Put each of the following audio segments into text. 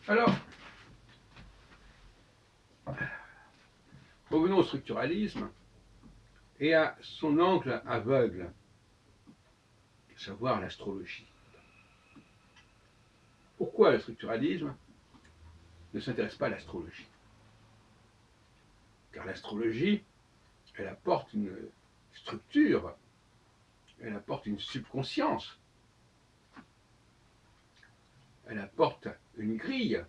Alors, revenons au structuralisme et à son angle aveugle, à savoir l'astrologie. Pourquoi le structuralisme ne s'intéresse pas à l'astrologie? Car l'astrologie, elle apporte une structure, elle apporte une subconscience, elle apporte une grille,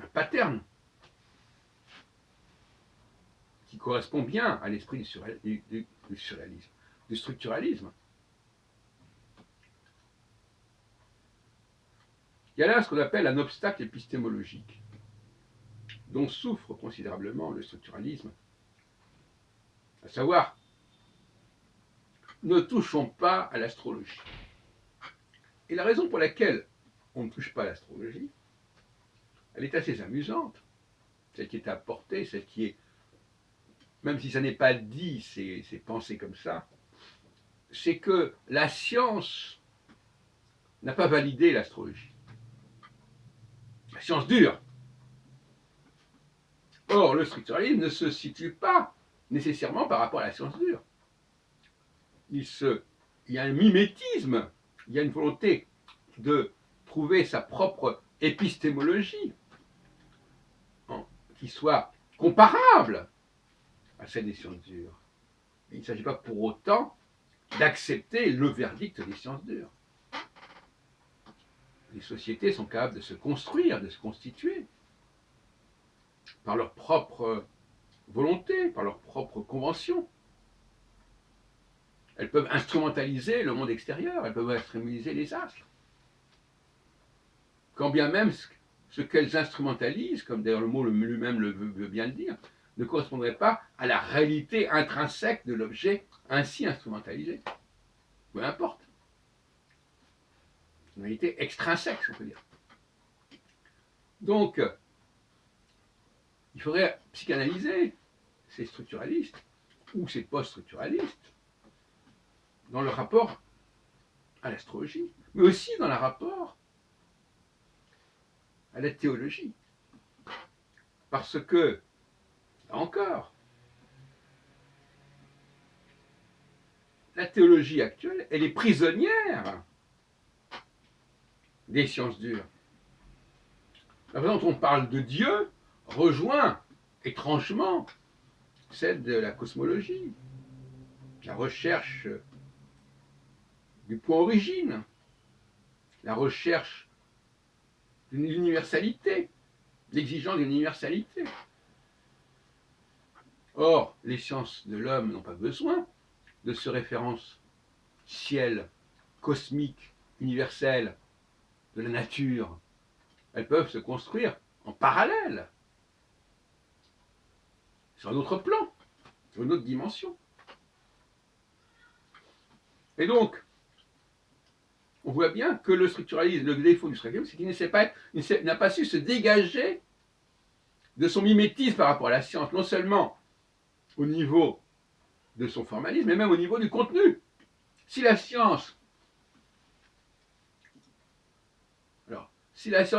un pattern qui correspond bien à l'esprit du surréalisme, du structuralisme. Il y a là ce qu'on appelle un obstacle épistémologique, dont souffre considérablement le structuralisme, à savoir, ne touchons pas à l'astrologie. Et la raison pour laquelle on ne touche pas à l'astrologie, elle est assez amusante, celle qui est apportée, celle qui est, même si ça n'est pas dit, c'est pensé comme ça, c'est que la science n'a pas validé l'astrologie. La science dure. Or, le structuralisme ne se situe pas nécessairement par rapport à la science dure. Il y a un mimétisme, il y a une volonté de trouver sa propre épistémologie qui soit comparable à celle des sciences dures. Il ne s'agit pas pour autant d'accepter le verdict des sciences dures. Les sociétés sont capables de se construire, de se constituer, par leur propre volonté, par leur propre convention. Elles peuvent instrumentaliser le monde extérieur, elles peuvent instrumentaliser les astres. Quand bien même ce qu'elles instrumentalisent, comme d'ailleurs le mot lui-même veut bien le dire, ne correspondrait pas à la réalité intrinsèque de l'objet ainsi instrumentalisé. Peu importe. Une réalité extrinsèque, si on peut dire. Donc, il faudrait psychanalyser ces structuralistes ou ces post-structuralistes dans le rapport à l'astrologie, mais aussi dans le rapport à la théologie. Parce que, là encore, la théologie actuelle, elle est prisonnière des sciences dures. La façon dont on parle de Dieu rejoint étrangement celle de la cosmologie, la recherche du point origine, la recherche d'une universalité, l'exigence d'une universalité. Or, les sciences de l'homme n'ont pas besoin de ce référentiel cosmique, universel, de la nature. Elles peuvent se construire en parallèle, sur un autre plan, sur une autre dimension. Et donc, on voit bien que le structuralisme, le défaut du structuralisme, c'est qu'il n'a pas su se dégager de son mimétisme par rapport à la science, non seulement au niveau de son formalisme, mais même au niveau du contenu. Si la science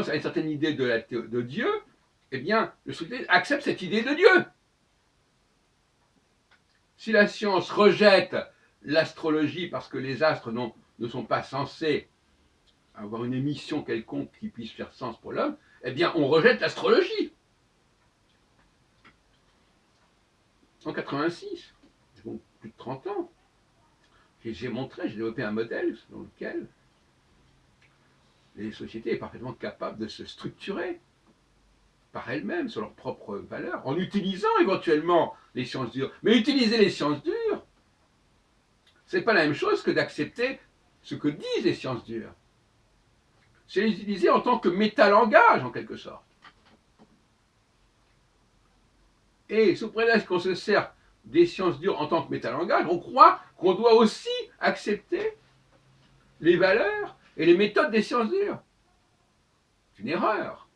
a une certaine idée de Dieu, eh bien, le structuralisme accepte cette idée de Dieu. Si la science rejette l'astrologie parce que les astres ne sont pas censés avoir une émission quelconque qui puisse faire sens pour l'homme, eh bien, on rejette l'astrologie. En 86, donc plus de 30 ans, j'ai développé un modèle dans lequel les sociétés sont parfaitement capables de se structurer par elles-mêmes, sur leurs propres valeurs, en utilisant éventuellement les sciences dures. Mais utiliser les sciences dures, c'est pas la même chose que d'accepter ce que disent les sciences dures. C'est les utiliser en tant que métalangage, en quelque sorte. Et sous prétexte qu'on se sert des sciences dures en tant que métalangage, on croit qu'on doit aussi accepter les valeurs et les méthodes des sciences dures. C'est une erreur.